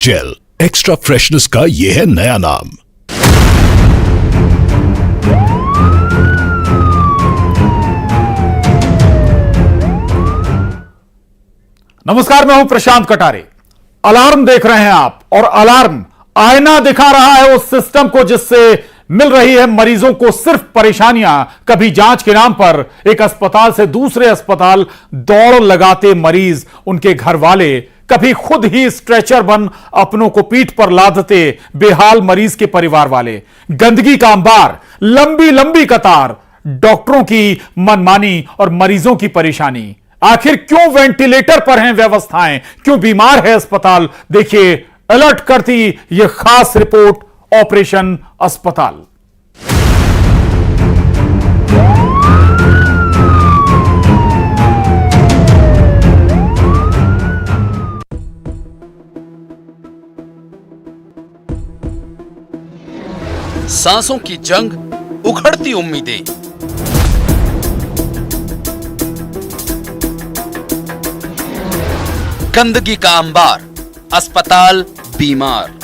Jail extra freshness का ये है नया नाम। नमस्कार, मैं हूं प्रशांत कटारे। अलार्म देख रहे हैं आप, और अलार्म आईना दिखा रहा है उस सिस्टम को जिससे मिल रही है मरीजों को सिर्फ परेशानियां। कभी जांच के नाम पर एक अस्पताल से दूसरे अस्पताल दौड़ लगाते मरीज, उनके घर वाले, कभी खुद ही स्ट्रेचर बन अपनों को पीठ पर लादते बेहाल मरीज के परिवार वाले, गंदगी का अंबार, लंबी लंबी कतार, डॉक्टरों की मनमानी और मरीजों की परेशानी। आखिर क्यों वेंटिलेटर पर हैं व्यवस्थाएं, क्यों बीमार है अस्पताल? देखिए अलर्ट करती यह खास रिपोर्ट, ऑपरेशन अस्पताल। सांसों की जंग, उखड़ती उम्मीदें, गंदगी का अंबार, अस्पताल बीमार।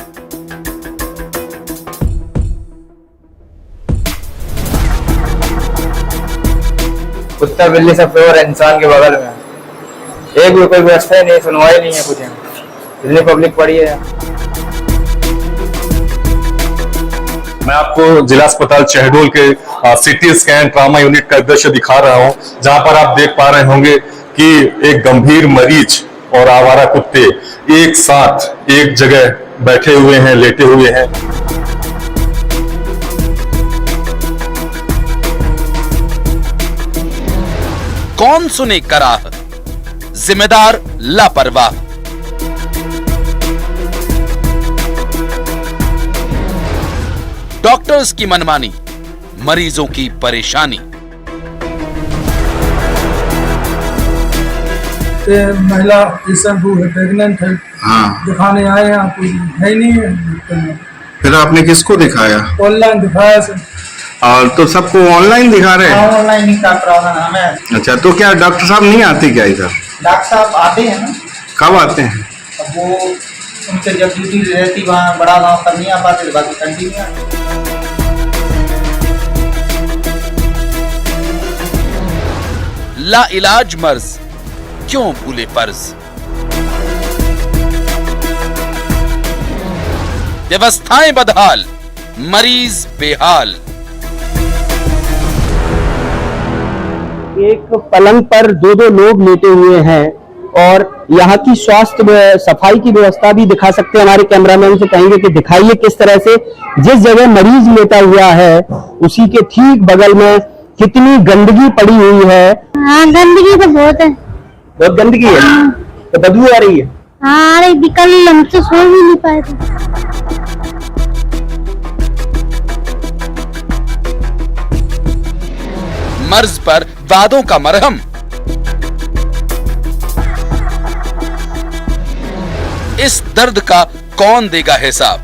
कुत्ता बिल्ली सब फ्लोर है इंसान के बगल में, एक भी कोई व्यवस्था ही नहीं, सुनवाई नहीं है कुछ। इतनी पब्लिक पड़ी है। मैं आपको जिला अस्पताल शहडोल के सिटी स्कैन ट्रामा यूनिट का दृश्य दिखा रहा हूं, जहां पर आप देख पा रहे होंगे कि एक गंभीर मरीज और आवारा कुत्ते एक साथ एक जगह बैठे हुए हैं, लेटे हुए हैं। कौन सुने कराह, जिम्मेदार लापरवाह। डॉक्टर्स की मनमानी, मरीजों की परेशानी। महिला पेशेंट है, प्रेग्नेंट है। हाँ, दिखाने आए हैं, आपको है नहीं है। फिर आपने किसको दिखाया? ऑनलाइन दिखाया सर। और तो सबको ऑनलाइन दिखा रहे हैं? ऑनलाइन ही कराना हमें। अच्छा, तो क्या डॉक्टर साहब नहीं आते क्या इधर? डॉक्टर साहब आते हैं ना। कब आते हैं? अब वो उनसे जब ड्यूटी रहती वहाँ बड़ा गाँव तब नहीं आ पाते, बाकी कंटिन्यू। ला इलाज मर्ज, क्यों भूले फर्ज। व्यवस्थाएं बदहाल, मरीज बेहाल। एक पलंग पर दो दो लोग लेटे हुए हैं, और यहाँ की स्वास्थ्य सफाई की व्यवस्था भी दिखा सकते हैं। हमारे कैमरामैन से कहेंगे कि दिखाइए किस तरह से जिस जगह मरीज लेटा हुआ है उसी के ठीक बगल में कितनी गंदगी पड़ी हुई है। हाँ, गंदगी तो बहुत है। बहुत गंदगी है। तो बदबू आ रही है। हाँ, अरे कल हम तो सो भी नहीं पाए थे। मर्ज पर वादों का मरहम, इस दर्द का कौन देगा हिसाब।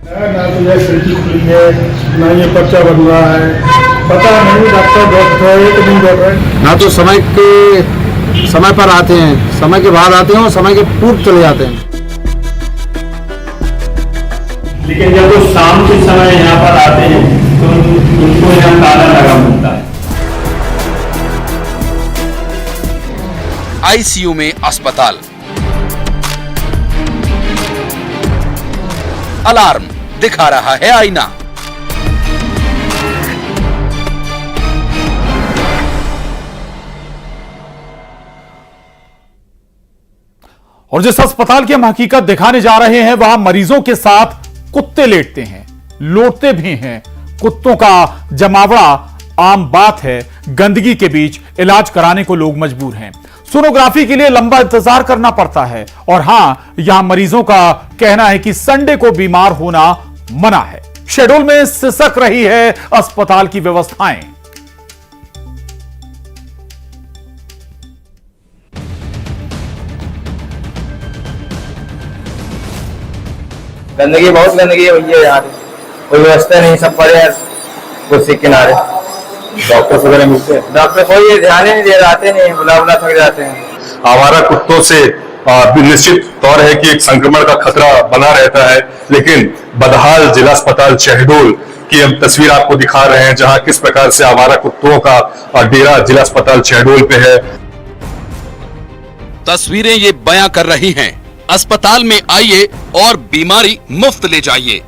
ना तो ये खिड़की खुली है, ना ये पर्चा बन रहा है। पता नहीं डॉक्टर बैठ रहे कि नहीं बैठ रहे। ना तो समय पर आते हैं, समय के बाद आते हैं और समय के पूर्व चले जाते हैं। लेकिन जब वो शाम के समय यहाँ पर आते हैं तो उनको यहाँ ताला लगा मिलता है। आईसीयू में अस्पताल, अलार्म दिखा रहा है आईना। और जिस अस्पताल की हम हकीकत दिखाने जा रहे हैं वहां मरीजों के साथ कुत्ते लेटते हैं, लौटते भी हैं। कुत्तों का जमावड़ा आम बात है। गंदगी के बीच इलाज कराने को लोग मजबूर हैं। सोनोग्राफी के लिए लंबा इंतजार करना पड़ता है। और हां, यहां मरीजों का कहना है कि संडे को बीमार होना मना है। शहडोल में सिसक रही है अस्पताल की व्यवस्थाएं। गंदगी, बहुत गंदगी है भैया, यहाँ कोई व्यवस्था नहीं, सब पड़े हैं कुर्सी किनारे। डॉक्टर वगैरह मिलते हैं? डॉक्टर कोई ध्यान ही नहीं दे, आते नहीं, बुला बुला थक जाते हैं। आवारा कुत्तों से निश्चित तौर है कि एक संक्रमण का खतरा बना रहता है, लेकिन बदहाल जिला अस्पताल शहडोल की हम तस्वीर आपको दिखा रहे हैं, जहां किस प्रकार से आवारा कुत्तों का डेरा जिला अस्पताल शहडोल पे है। तस्वीरें ये बयां कर रही हैं, अस्पताल में आइए और बीमारी मुफ्त ले जाइए।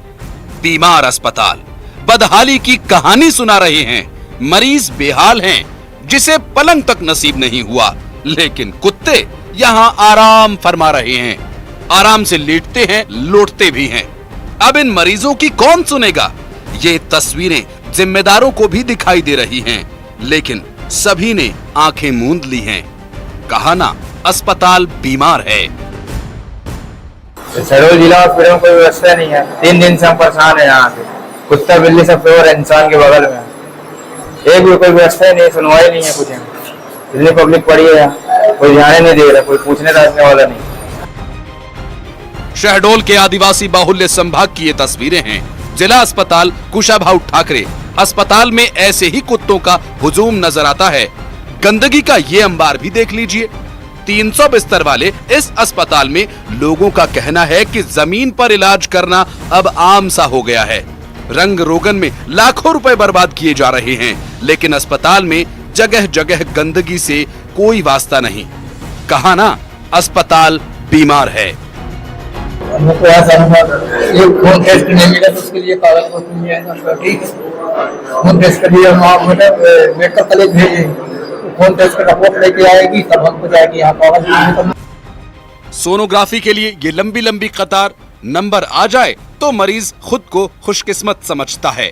बीमार अस्पताल बदहाली की कहानी सुना रहे हैं। मरीज बेहाल हैं, जिसे पलंग तक नसीब नहीं हुआ, लेकिन कुत्ते यहां आराम फरमा रहे हैं। आराम से लेटते हैं, लौटते भी हैं। अब इन मरीजों की कौन सुनेगा? ये तस्वीरें जिम्मेदारों को भी दिखाई दे रही हैं, लेकिन सभी ने आंखें मूंद ली हैं। कहा ना, अस्पताल बीमार है। शहडोल जिला हॉस्पिटल में कोई व्यवस्था नहीं है। 3 दिन से हम परेशान है। यहाँ पे कुत्ता बिल्ली सब प्योर इंसान के बगल में, एक भी कोई व्यवस्था नहीं, सुनवाई नहीं है कुछ। इतनी पब्लिक पड़ी है, कोई ध्यान नहीं दे रहा, कोई पूछने रखने वाला नहीं। शहडोल के आदिवासी बाहुल्य संभाग की ये तस्वीरें हैं। जिला अस्पताल कुशाभाऊ ठाकरे अस्पताल में ऐसे ही कुत्तों का हुजूम नजर आता है। गंदगी का ये अंबार भी देख लीजिए। 300 बिस्तर वाले इस अस्पताल में लोगों का कहना है कि जमीन पर इलाज करना अब आम सा हो गया है। रंग रोगन में लाखों रुपए बर्बाद किए जा रहे हैं, लेकिन अस्पताल में जगह जगह गंदगी से कोई वास्ता नहीं। कहा ना, अस्पताल बीमार है। एक खून टेस्ट नहीं मिला तो उसके लिए कागज पत्र नहीं आएगा, ठीक है। खून टेस्ट के लिए हम मेडिकल कॉलेज भेजे, खून टेस्ट का रिपोर्ट लेके आएगी तब हमको जाएगी यहाँ कागज। सोनोग्राफी के लिए ये लंबी लंबी कतार, नंबर आ जाए तो मरीज खुद को खुशकिस्मत समझता है।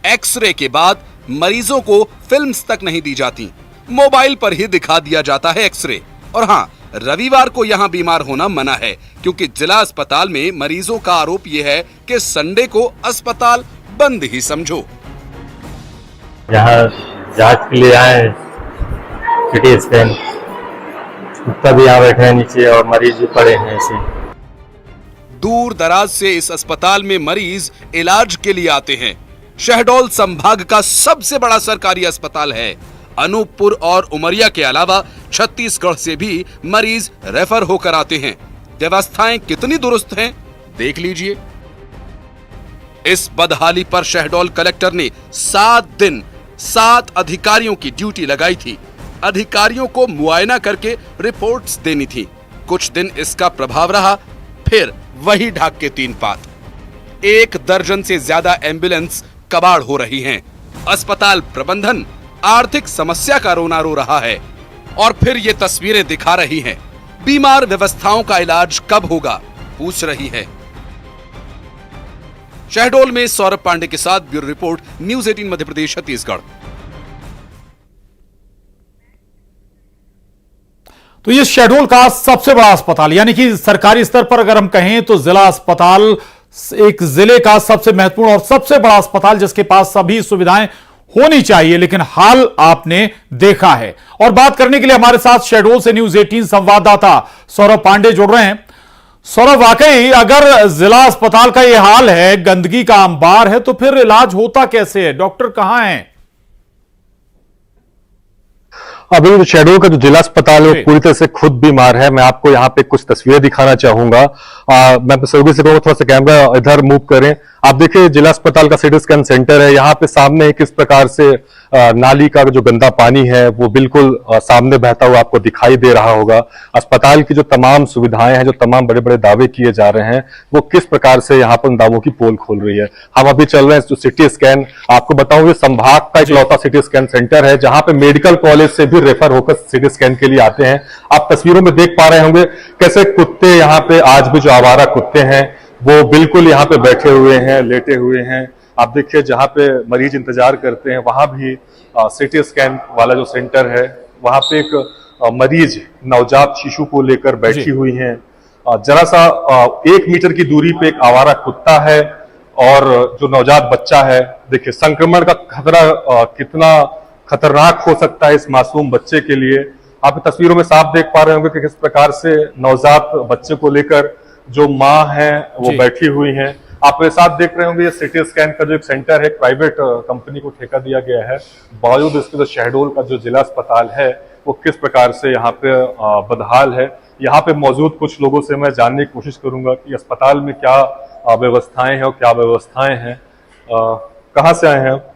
एक्सरे के बाद मरीजों को फिल्म्स तक नहीं दी जाती, मोबाइल पर ही दिखा दिया जाता है एक्सरे। और हाँ, रविवार को यहाँ बीमार होना मना है, क्योंकि जिला अस्पताल में मरीजों का आरोप यह है कि संडे को अस्पताल बंद ही समझो। यहाँ जांच के लिए आए, सिटी स्कैन, कुत्ता भी यहाँ बैठे हैं नीचे और मरीज भी पड़े हैं ऐसे। दूर दराज से इस अस्पताल में मरीज इलाज के लिए आते हैं। शहडोल संभाग का सबसे बड़ा सरकारी अस्पताल है। अनूपपुर और उमरिया के अलावा छत्तीसगढ़ से भी मरीज रेफर होकर आते हैं। व्यवस्थाएं कितनी दुरुस्त हैं, देख लीजिए। इस बदहाली पर शहडोल कलेक्टर ने 7 दिन 7 अधिकारियों की ड्यूटी लगाई थी। अधिकारियों को मुआयना करके रिपोर्ट्स देनी थी। कुछ दिन इसका प्रभाव रहा, फिर वही ढाक के 3 पात। 1 दर्जन से ज्यादा एम्बुलेंस कबाड़ हो रही हैं। अस्पताल प्रबंधन आर्थिक समस्या का रोना रो रहा है। और फिर ये तस्वीरें दिखा रही हैं। बीमार व्यवस्थाओं का इलाज कब होगा, पूछ रही है। शहडोल में सौरभ पांडे के साथ bureau report, news 18 Madhya Pradesh Chhattisgarh. तो ये शहडोल का सबसे बड़ा अस्पताल, यानी कि सरकारी स्तर पर अगर हम कहें तो जिला अस्पताल एक जिले का सबसे महत्वपूर्ण और सबसे बड़ा अस्पताल, जिसके पास सभी सुविधाएं होनी चाहिए, लेकिन हाल आपने देखा है। और बात करने के लिए हमारे साथ शहडोल से न्यूज़ 18 संवाददाता सौरभ पांडे जुड़ रहे हैं। सौरभ, वाकई अगर जिला अस्पताल का यह हाल है, गंदगी का अंबार है, तो फिर इलाज होता कैसे है? डॉक्टर कहां हैं? अभी शहडोल का जो जिला अस्पताल है वो पूरी तरह से खुद बीमार है। मैं आपको यहाँ पे कुछ तस्वीरें दिखाना चाहूंगा। मैं सहयोगी से कहूँगा थोड़ा सा कैमरा इधर मूव करें। आप देखिए, जिला अस्पताल का सिटी स्कैन सेंटर है। यहाँ पे सामने किस प्रकार से नाली का जो गंदा पानी है वो बिल्कुल सामने बहता हुआ आपको दिखाई दे रहा होगा। अस्पताल की जो तमाम सुविधाएं हैं, जो तमाम बड़े बड़े दावे किए जा रहे हैं, वो किस प्रकार से यहाँ पर उन दावों की पोल खोल रही है। हम अभी चल रहे हैं जो सिटी स्कैन, आपको बताऊं ये संभाग का इकलौता सिटी स्कैन सेंटर है जहां पे मेडिकल कॉलेज से भी रेफर होकर सिटी स्कैन के लिए आते हैं। आप तस्वीरों में देख पा रहे होंगे कैसे कुत्ते यहाँ पे, आज भी जो आवारा कुत्ते हैं वो बिल्कुल यहाँ पे बैठे हुए हैं, लेटे हुए हैं। आप देखिए, जहां पे मरीज इंतजार करते हैं वहां भी सिटी स्कैन वाला जो सेंटर है वहां पे एक मरीज नवजात शिशु को लेकर बैठी हुई हैं। जरा सा 1 मीटर की दूरी पे एक आवारा कुत्ता है और जो नवजात बच्चा है। देखिए, संक्रमण का खतरा कितना खतरनाक हो सकता है इस मासूम बच्चे के लिए। आप तस्वीरों में साफ देख पा रहे होंगे कि किस प्रकार से नवजात बच्चे को लेकर जो माँ है वो बैठी हुई हैं। आप मेरे साथ देख रहे होंगे ये सिटी स्कैन का जो एक सेंटर है, प्राइवेट कंपनी को ठेका दिया गया है। बावजूद इसके जो शहडोल का जो जिला अस्पताल है वो किस प्रकार से यहाँ पे बदहाल है। यहाँ पे मौजूद कुछ लोगों से मैं जानने की कोशिश करूंगा कि अस्पताल में क्या व्यवस्थाएं हैं और क्या व्यवस्थाएं हैं। कहाँ से आए हैं आप?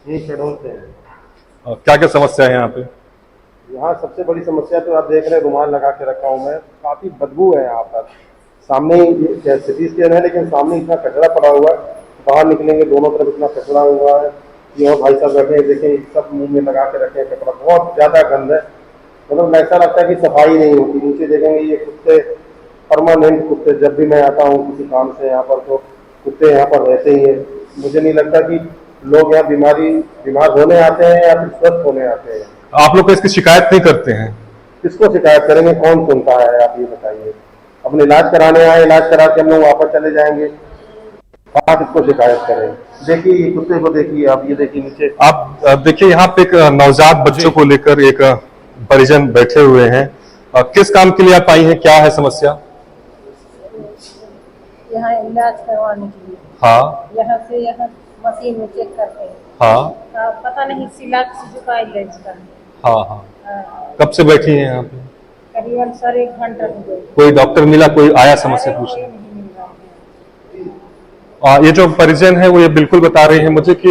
ये शहडोल से है। क्या क्या समस्या है यहाँ पे? यहाँ सबसे बड़ी समस्या तो आप देख रहे हैं, रुमाल लगा के रखा हूँ मैं, काफी बदबू है यहाँ पर। सामने ही सिटी स्कैन है लेकिन सामने इतना कचरा पड़ा हुआ है, बाहर निकलेंगे दोनों तरफ इतना कचरा हुआ है। ये और भाई साहब बैठे देखें, सब मुंह में लगा के रखे हैं कपड़ा, बहुत ज्यादा गंद है। मतलब ऐसा लगता है कि सफाई नहीं होती। नीचे देखेंगे ये कुत्ते, परमानेंट कुत्ते, जब भी मैं आता हूँ किसी काम से यहाँ पर तो कुत्ते यहाँ पर रहते ही है। मुझे नहीं लगता कि लोग यहाँ बीमार होने आते हैं या फिर स्वस्थ होने आते हैं। आप लोग इसकी शिकायत नहीं करते हैं? किसको शिकायत करेंगे, कौन सुनता है, आप ये बताइए। अपने इलाज कराने आए, इलाज करा के हम लोग वापस चले जाएंगे, आप इसको शिकायत करें। देखिए कुत्ते को देखिए आप, ये देखिए नीचे। आप देखिए यहाँ पे एक नवजात बच्चों को लेकर एक परिजन बैठे हुए हैं। किस काम के लिए आप आई हैं, क्या है समस्या? यहाँ इलाज करवाने के लिए। हाँ। यहाँ से यहाँ मशीन में चेक करते हैं। हाँ। पता नहीं सिलाक का इलाज करते। हाँ हाँ। कब से बैठी हैं यहाँ पे? करीबन 1.5 घंटा हो गए। कोई डॉक्टर मिला, कोई आया समस्या पूछने? ये जो परिजन है वो ये बिल्कुल बता रहे हैं मुझे कि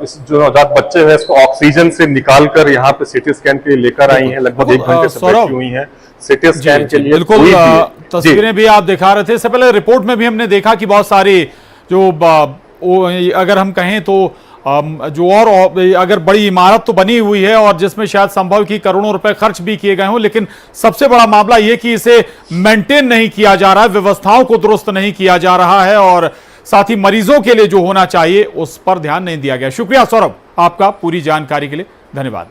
इस जो नवजात बच्चे हैं इसको ऑक्सीजन से निकालकर यहाँ पे सीटी स्कैन के लिए लेकर आई हैं। लगभग 1 घंटे से बैठी हुई हैं सीटी स्कैन के लिए। बिल्कुल तस्वीरें भी आप दिखा रहे थे। इससे पहले रिपोर्ट में भी हमने देखा कि बहुत सारी जो अगर हम कहें तो जो और अगर बड़ी इमारत तो बनी हुई है और जिसमें शायद संभव कि करोड़ों रुपए खर्च भी किए गए हों, लेकिन सबसे बड़ा मामला यह कि इसे मेंटेन नहीं किया जा रहा है, व्यवस्थाओं को दुरुस्त नहीं किया जा रहा है और साथ ही मरीजों के लिए जो होना चाहिए उस पर ध्यान नहीं दिया गया। शुक्रिया सौरभ आपका पूरी जानकारी के लिए, धन्यवाद।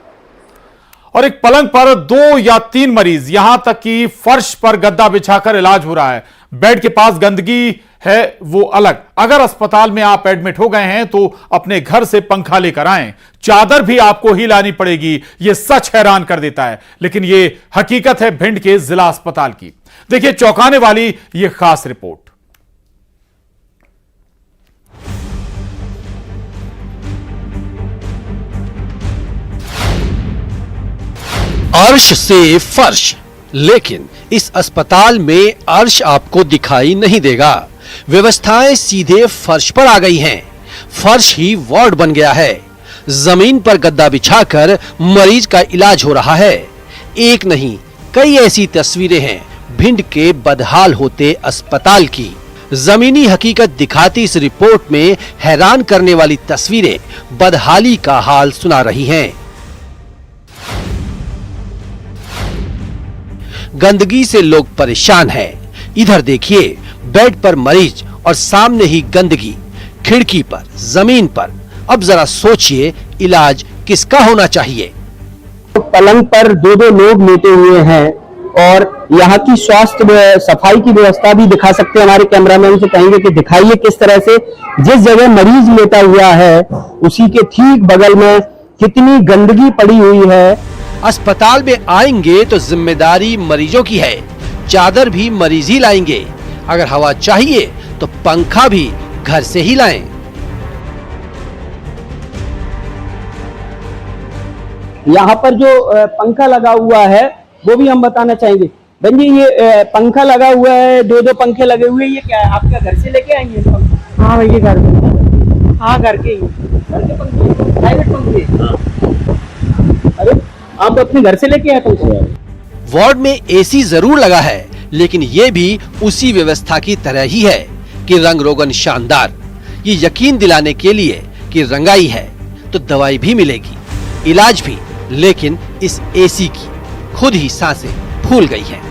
और एक पलंग पर 2 या 3 मरीज, यहां तक कि फर्श पर गद्दा बिछाकर इलाज हो रहा है। बेड के पास गंदगी है वो अलग। अगर अस्पताल में आप एडमिट हो गए हैं तो अपने घर से पंखा लेकर आएं, चादर भी आपको ही लानी पड़ेगी। यह सच हैरान कर देता है, लेकिन यह हकीकत है भिंड के जिला अस्पताल की। देखिए चौंकाने वाली यह खास रिपोर्ट। अर्श से फर्श, लेकिन इस अस्पताल में अर्श आपको दिखाई नहीं देगा। व्यवस्थाएं सीधे फर्श पर आ गई हैं। फर्श ही वार्ड बन गया है। जमीन पर गद्दा बिछाकर मरीज का इलाज हो रहा है। एक नहीं कई ऐसी तस्वीरें हैं भिंड के बदहाल होते अस्पताल की। जमीनी हकीकत दिखाती इस रिपोर्ट में हैरान करने वाली तस्वीरें बदहाली का हाल सुना रही हैं। गंदगी से लोग परेशान हैं। इधर देखिए, बेड पर मरीज और सामने ही गंदगी, खिड़की पर, जमीन पर। अब जरा सोचिए इलाज किसका होना चाहिए। पलंग पर 2-2 लोग लेटे हुए हैं और यहाँ की स्वास्थ्य सफाई की व्यवस्था भी दिखा सकते हैं। हमारे कैमरामैन से कहेंगे कि दिखाइए किस तरह से जिस जगह मरीज लेटा हुआ है उसी के ठीक बगल में कितनी गंदगी पड़ी हुई है। अस्पताल में आएंगे तो जिम्मेदारी मरीजों की है। चादर भी मरीज ही लाएंगे। अगर हवा चाहिए तो पंखा भी घर से ही लाएं। यहाँ पर जो पंखा लगा हुआ है वो भी हम बताना चाहेंगे। बहन जी, ये पंखा लगा हुआ है, 2-2 पंखे लगे हुए हैं, ये क्या है? आपका घर से लेके आएंगे पंखा? हाँ भैया घर के। हाँ घर के ही पंखे, प्राइवेट पंखे। अरे आप अपने घर से लेके आए पंखे? वार्ड में एसी जरूर लगा है, लेकिन ये भी उसी व्यवस्था की तरह ही है कि रंग रोगन शानदार। ये यकीन दिलाने के लिए कि रंगाई है तो दवाई भी मिलेगी, इलाज भी, लेकिन इस एसी की खुद ही सांसें फूल गई हैं।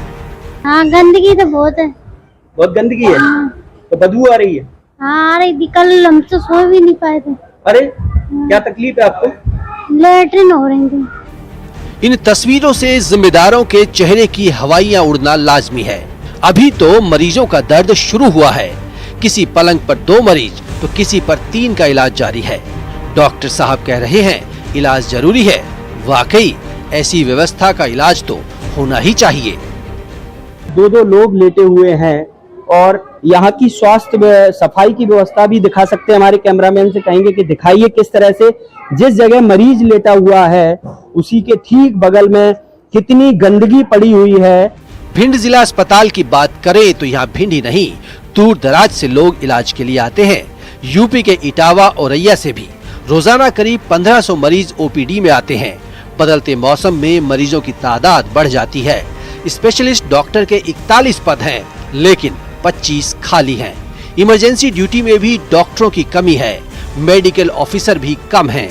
हाँ गंदगी तो बहुत है। बहुत गंदगी है? हाँ। तो बदबू आ रही है? हाँ आ रही, कल हम तो सो भी नहीं पाए थे। अरे क्या तकलीफ है आपको? लेटरिन हो रही थी। इन तस्वीरों से जिम्मेदारों के चेहरे की हवाइयां उड़ना लाजमी है। अभी तो मरीजों का दर्द शुरू हुआ है। किसी पलंग पर 2 मरीज तो किसी पर 3 का इलाज जारी है। डॉक्टर साहब कह रहे हैं इलाज जरूरी है। वाकई ऐसी व्यवस्था का इलाज तो होना ही चाहिए। 2-2 लोग लेटे हुए हैं और यहाँ की स्वास्थ्य सफाई की व्यवस्था भी दिखा सकते हैं। हमारे कैमरामैन से कहेंगे कि दिखाइए किस तरह से जिस जगह मरीज लेटा हुआ है उसी के ठीक बगल में कितनी गंदगी पड़ी हुई है। भिंड जिला अस्पताल की बात करें तो यहाँ भिंड ही नहीं, दूर दराज से लोग इलाज के लिए आते हैं। यूपी के इटावा और औरैया से भी रोजाना करीब 1500 मरीज ओपीडी में आते हैं। बदलते मौसम में मरीजों की तादाद बढ़ जाती है। स्पेशलिस्ट डॉक्टर के 41 पद हैं, लेकिन 25 खाली हैं। इमरजेंसी ड्यूटी में भी डॉक्टरों की कमी है, मेडिकल ऑफिसर भी कम हैं।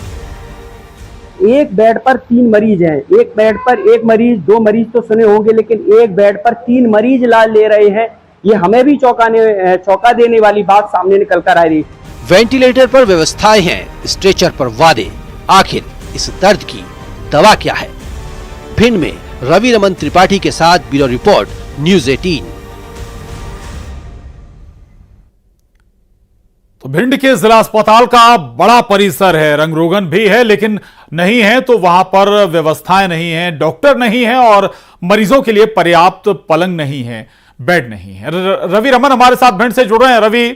एक बेड पर 3 मरीज हैं, एक बेड पर 1 मरीज, 2 मरीज तो सुने होंगे, लेकिन एक बेड पर 3 मरीज इलाज ले रहे हैं। ये हमें भी चौंका देने वाली बात सामने निकल कर आ रही। वेंटिलेटर पर व्यवस्थाएं हैं, स्ट्रेचर पर वादे। आखिर इस दर्द की दवा क्या है? भिंड में रवि रमन त्रिपाठी के साथ ब्यूरो रिपोर्ट, न्यूज़ 18। तो भिंड के जिला अस्पताल का बड़ा परिसर है, रंग रोगन भी है, लेकिन नहीं है तो वहां पर व्यवस्थाएं नहीं है, डॉक्टर नहीं है और मरीजों के लिए पर्याप्त पलंग नहीं है, बेड नहीं है। रवि रमन हमारे साथ भिंड से जुड़ रहे हैं। रवि,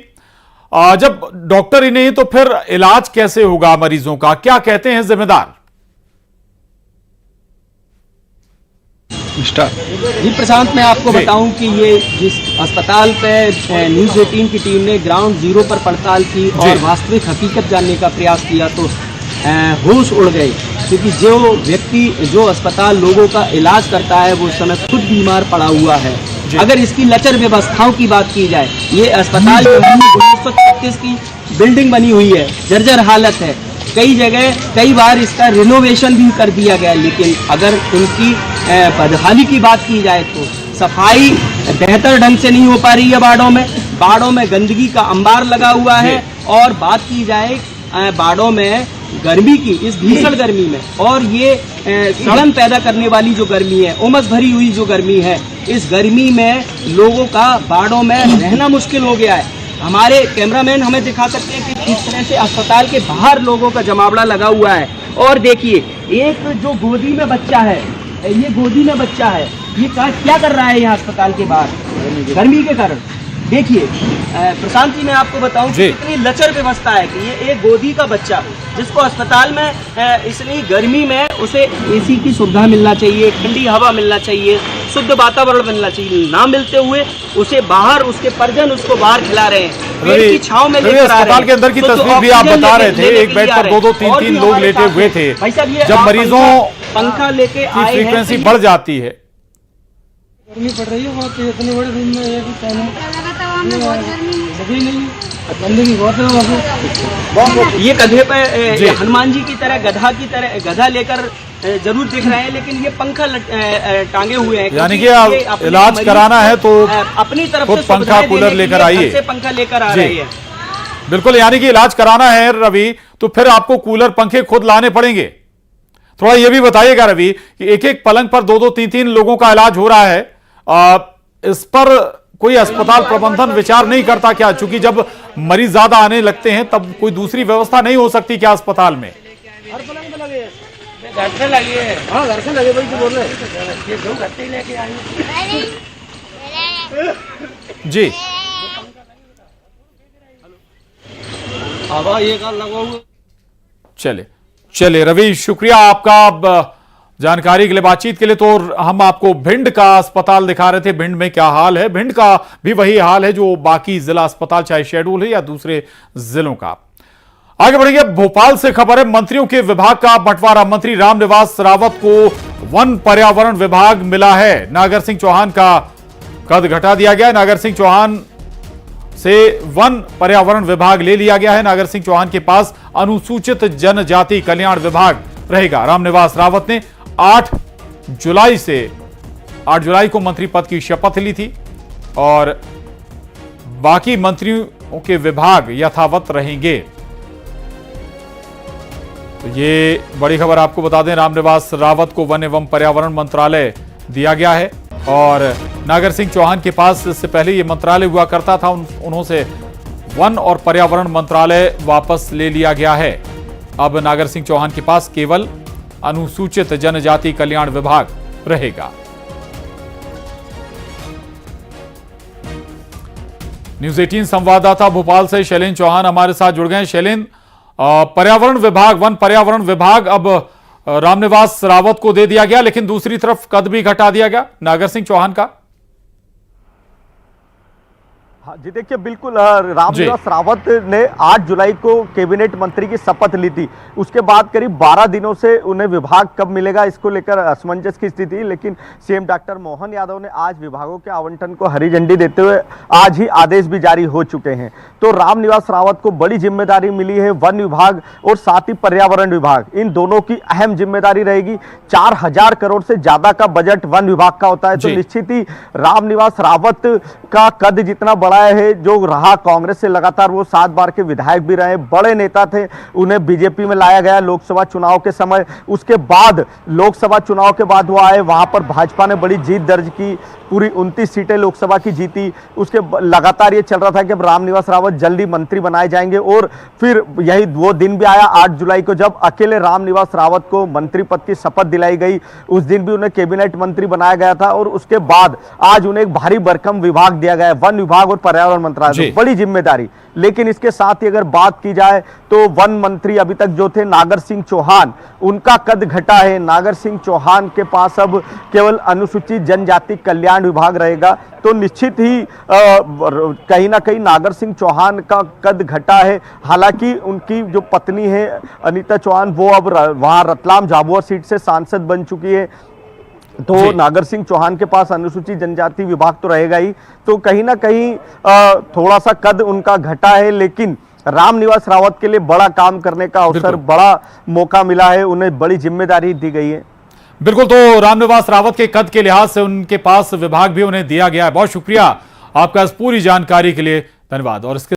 जब डॉक्टर ही नहीं तो फिर इलाज कैसे होगा मरीजों का? क्या कहते हैं जिम्मेदार? जी प्रशांत, मैं आपको बताऊं कि ये जिस अस्पताल पे न्यूज़ 18 की टीम ने ग्राउंड जीरो पर पड़ताल की और वास्तविक हकीकत जानने का प्रयास किया तो होश उड़ गए, क्योंकि जो व्यक्ति जो अस्पताल लोगों का इलाज करता है वो इस समय खुद बीमार पड़ा हुआ है। अगर इसकी लचर व्यवस्थाओं की बात की जाए, ये अस्पताल 1936 की बिल्डिंग बनी हुई है, जर्जर हालत है। कई जगह कई बार इसका रिनोवेशन भी कर दिया गया, लेकिन अगर उनकी बदहाली की बात की जाए तो सफाई बेहतर ढंग से नहीं हो पा रही है। बाड़ों में गंदगी का अंबार लगा हुआ है। और बात की जाए बाड़ों में गर्मी की, इस भीषण गर्मी में, और ये सड़न पैदा करने वाली जो गर्मी है, उमस भरी हुई जो गर्मी है, इस गर्मी में लोगों का बाड़ों में रहना मुश्किल हो गया है। हमारे कैमरामैन हमें दिखा सकते हैं कि किस तरह से अस्पताल के बाहर लोगों का जमावड़ा लगा हुआ है। और देखिए, एक जो गोदी में बच्चा है, ये गोदी में बच्चा है, ये क्या कर रहा है यहाँ अस्पताल के बाहर गर्मी के कारण? देखिए प्रशांत जी, मैं आपको बताऊं कि इतनी लचर व्यवस्था है कि ये एक गोदी का बच्चा जिसको अस्पताल में इसलिए गर्मी में उसे एसी की सुविधा मिलना चाहिए, ठंडी हवा मिलना चाहिए, शुद्ध वातावरण मिलना चाहिए, ना मिलते हुए उसे बाहर, उसके परिजन उसको बाहर खिला रहे हैं, पेड़ की छांव में लेकर आ रहे हैं। अस्पताल के अंदर की तस्वीर भी आप बता रहे थे, एक बेड पर 2-2, 3-3 लोग लेटे हुए थे। जब मरीजों पंखा लेके की फ्रीक्वेंसी बढ़ जाती है, गर्मी पड़ रही है बहुत, इतने बड़े दिन में एक गंदगी बहुत है। ये गधे पे हनुमान जी की तरह, गधा लेकर जरूर दिख रहे हैं, लेकिन ये पंखा टांगे हुए हैं। यानी कि इलाज कराना है तो अपनी तरफ खुद पंखा कूलर लेकर आइए, पंखा लेकर आ रही है। बिल्कुल, यानी कि इलाज कराना है रवि, तो फिर आपको कूलर पंखे खुद लाने पड़ेंगे। थोड़ा ये भी बताइएगा रवि कि एक पलंग पर 2-2, 3-3 लोगों का इलाज हो रहा है, इस पर कोई अस्पताल प्रबंधन विचार नहीं करता क्या? क्योंकि जब मरीज ज्यादा आने लगते हैं तब कोई दूसरी व्यवस्था नहीं हो सकती क्या अस्पताल में? घर से लगे है। हाँ, घर से लगे भाई, जो बोल रहे ये दो घर से लेके आए जी। हवा ये का लगा हुआ। चले रवि, शुक्रिया आपका जानकारी के लिए, बातचीत के लिए। तो हम आपको भिंड का अस्पताल दिखा रहे थे, भिंड में क्या हाल है। भिंड का भी वही हाल है जो बाकी जिला अस्पताल, चाहे शेड्यूल है या दूसरे जिलों का। आगे बढ़ेंगे, भोपाल से खबर है, मंत्रियों के विभाग का बंटवारा। मंत्री रामनिवास रावत को वन पर्यावरण विभाग मिला है। नागर सिंह चौहान का कद घटा दिया गया। नागर सिंह चौहान से वन पर्यावरण विभाग ले लिया गया है। नागर सिंह चौहान के पास अनुसूचित जनजाति कल्याण विभाग रहेगा। रामनिवास रावत ने 8 जुलाई को मंत्री पद की शपथ ली थी और बाकी मंत्रियों के विभाग यथावत रहेंगे। तो ये बड़ी खबर आपको बता दें, रामनिवास रावत को वन एवं पर्यावरण मंत्रालय दिया गया है और नागर सिंह चौहान के पास इससे पहले ये मंत्रालय हुआ करता था, उन्हों से वन और पर्यावरण मंत्रालय वापस ले लिया गया है। अब नागर सिंह चौहान के पास केवल अनुसूचित जनजाति कल्याण विभाग रहेगा। न्यूज़ 18 संवाददाता भोपाल से शैलेंद्र चौहान हमारे साथ जुड़ गए। शैलेंद्र, पर्यावरण विभाग, वन पर्यावरण विभाग अब रामनिवास रावत को दे दिया गया, लेकिन दूसरी तरफ कद भी घटा दिया गया नागर सिंह चौहान का। हाँ जी, देखिए बिल्कुल रामनिवास रावत ने 8 जुलाई को कैबिनेट मंत्री की शपथ ली थी। उसके बाद करीब 12 दिनों से उन्हें विभाग कब मिलेगा इसको लेकर असमंजस की स्थिति, लेकिन सीएम डॉक्टर मोहन यादव ने आज विभागों के आवंटन को हरी झंडी देते हुए आज ही आदेश भी जारी हो चुके हैं। तो रामनिवास रावत को बड़ी जिम्मेदारी मिली है, वन विभाग और साथ ही पर्यावरण विभाग, इन दोनों की अहम जिम्मेदारी रहेगी। 4000 करोड़ से ज्यादा का बजट वन विभाग का होता है, तो निश्चित ही रामनिवास रावत का कद जितना बड़ा है, जो रहा कांग्रेस से लगातार, वो 7 बार के विधायक भी रहे, बड़े नेता थे, उन्हें बीजेपी में लाया गया लोकसभा चुनाव के समय। उसके बाद लोकसभा चुनाव के बाद वो आए, वहां पर भाजपा ने बड़ी जीत दर्ज की, पूरी 29 सीटें लोकसभा की जीती। उसके लगातार ये चल रहा था कि अब रामनिवास रावत जल्दी मंत्री बनाए जाएंगे, और फिर यही वो दिन भी आया 8 जुलाई को, जब अकेले रामनिवास रावत को मंत्री पद की शपथ दिलाई गई। उस दिन भी उन्हें कैबिनेट मंत्री बनाया गया था, और उसके बाद आज उन्हें एक भारी भरकम विभाग दिया गया है, वन विभाग और पर्यावरण मंत्रालय, बड़ी जिम्मेदारी। लेकिन इसके साथ ही अगर बात की जाए तो वन मंत्री अभी तक जो थे नागर सिंह चौहान, उनका कद घटा है। नागर सिंह चौहान के पास अब केवल अनुसूचित जनजाति कल्याण विभाग रहेगा, तो निश्चित ही कहीं ना कहीं नागर सिंह चौहान का कद घटा है। हालांकि उनकी जो पत्नी है अनीता चौहान, वो अब वहां रतलाम झाबुआ सीट से सांसद बन चुकी है, तो नागर सिंह चौहान के पास अनुसूचित जनजाति विभाग तो रहेगा ही। तो कहीं ना कहीं थोड़ा सा कद उनका घटा है, लेकिन रामनिवास रावत के लिए बड़ा काम करने का अवसर, बड़ा मौका मिला है, उन्हें बड़ी जिम्मेदारी दी गई है। बिल्कुल, तो रामनिवास रावत के कद के लिहाज से उनके पास विभाग भी उन्हें दिया गया है। बहुत शुक्रिया आपका इस पूरी जानकारी के लिए, धन्यवाद। और इसके